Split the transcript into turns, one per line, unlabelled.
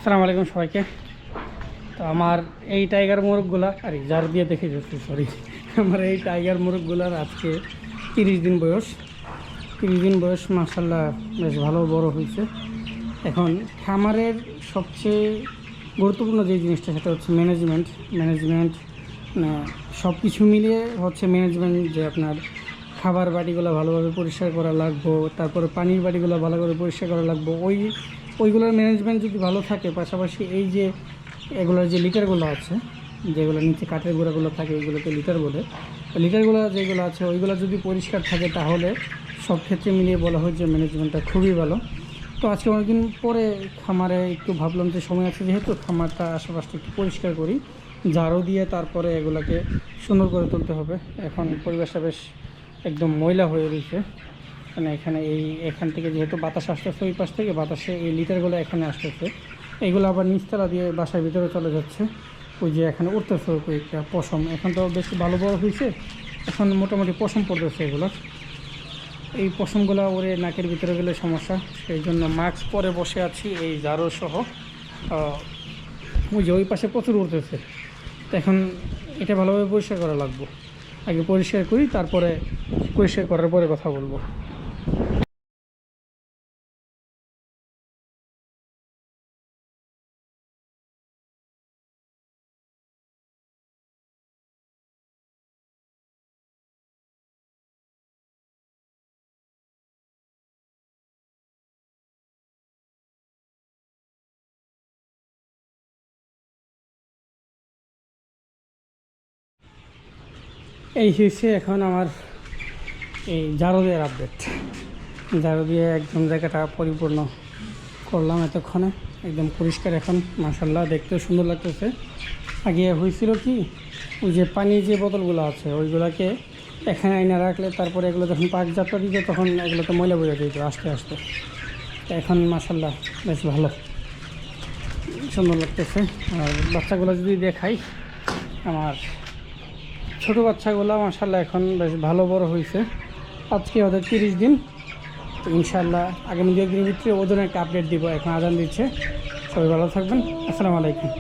আসসালামু আলাইকুম সবাইকে। তো আমার এই টাইগার মোরগগুলা জার দিয়ে দেখে যাচ্ছি, সরি। আমার এই টাইগার মোরগগুলার আজকে 30 দিন বয়স। 30 দিন বয়স, মাশাআল্লাহ বেশ ভালো বড় হয়েছে। এখন খামারের সবচেয়ে গুরুত্বপূর্ণ যে জিনিসটা সেটা হচ্ছে ম্যানেজমেন্ট সব কিছু মিলিয়ে হচ্ছে ম্যানেজমেন্ট, যে আপনার খাবার বাটিগুলো ভালোভাবে পরিষ্কার করা লাগবে, তারপরে পানির বাটিগুলো ভালো করে পরিষ্কার করা লাগবে। ওইগুলোর ম্যানেজমেন্ট যদি ভালো থাকে, পাশাপাশি এই যে এগুলোর যে লিটারগুলো আছে, যেগুলো নিচে কাঠের গুঁড়াগুলো থাকে, এগুলোকে লিটার বলে। লিটারগুলো যেগুলো আছে ওইগুলো যদি পরিষ্কার থাকে তাহলে সব ক্ষেত্রে মিলিয়ে বলা হয় যে ম্যানেজমেন্টটা খুবই ভালো। তো আজকে অনেকদিন পরে খামারে একটু ভাবলাম যে সময় আছে যেহেতু, খামারটা আশেপাশটা একটু পরিষ্কার করি, ঝাড়ু দিয়ে তারপরে এগুলোকে সুন্দর করে তুলতে হবে। এখন পরিবেশটা বেশ একদম ময়লা হয়ে রয়েছে, মানে এখান থেকে যেহেতু বাতাস আসতেছে, ওই পাশ থেকে বাতাসে এই লিটারগুলো এখানে আসতেছে, এগুলো আবার নিচতলা দিয়ে বাসার ভিতরে চলে যাচ্ছে। ওই যে এখানে উঠতেছে কয়েকটা পশম, এখন তো বেশ ভালো বড় হয়েছে, এখন মোটামুটি পশম পড়তেছে এগুলো। এই পশমগুলো ওরে নাকের ভিতরে গেলে সমস্যা, সেই জন্য মাস্ক পরে বসে আছি এই জারো সহ। ওই যে ওই পাশে প্রচুর উঠতেছে, তো এখন এটা ভালোভাবে পরিষ্কার করা লাগবে। আগে পরিষ্কার করি, তারপরে পরিষ্কার করার পরে কথা বলবো। এই হচ্ছে এখন আমার এই ঝাড়ু দেওয়ার আপডেট। ঝাড়ু দিয়ে একদম জায়গাটা পরিপূর্ণ করলাম এতক্ষণে, একদম পরিষ্কার এখন, মাশাআল্লাহ দেখতেও সুন্দর লাগতেছে। আগে হয়েছিল কি, ওই যে পানির যে বোতলগুলো আছে ওইগুলোকে এখানে আইনা রাখলে তারপরে এগুলো যখন পাক যাত্রা দিত তখন এগুলোতে ময়লা বোঝা যেত আস্তে আস্তে। এখন মাশাআল্লাহ বেশ ভালো সুন্দর লাগতেছে। আর বাচ্চাগুলো যদি দেখাই, আমার ছোটো বাচ্চাগুলো মাশাআল্লাহ এখন বেশ ভালো বড় হয়েছে। আজকে ওদের 30 দিন। তো ইনশাআল্লাহ আগামী 2 দিনের ভিতরে ওদের একটা আপডেট দিব। এখন আজান দিচ্ছে, সবাই ভালো থাকবেন। আসসালামু আলাইকুম।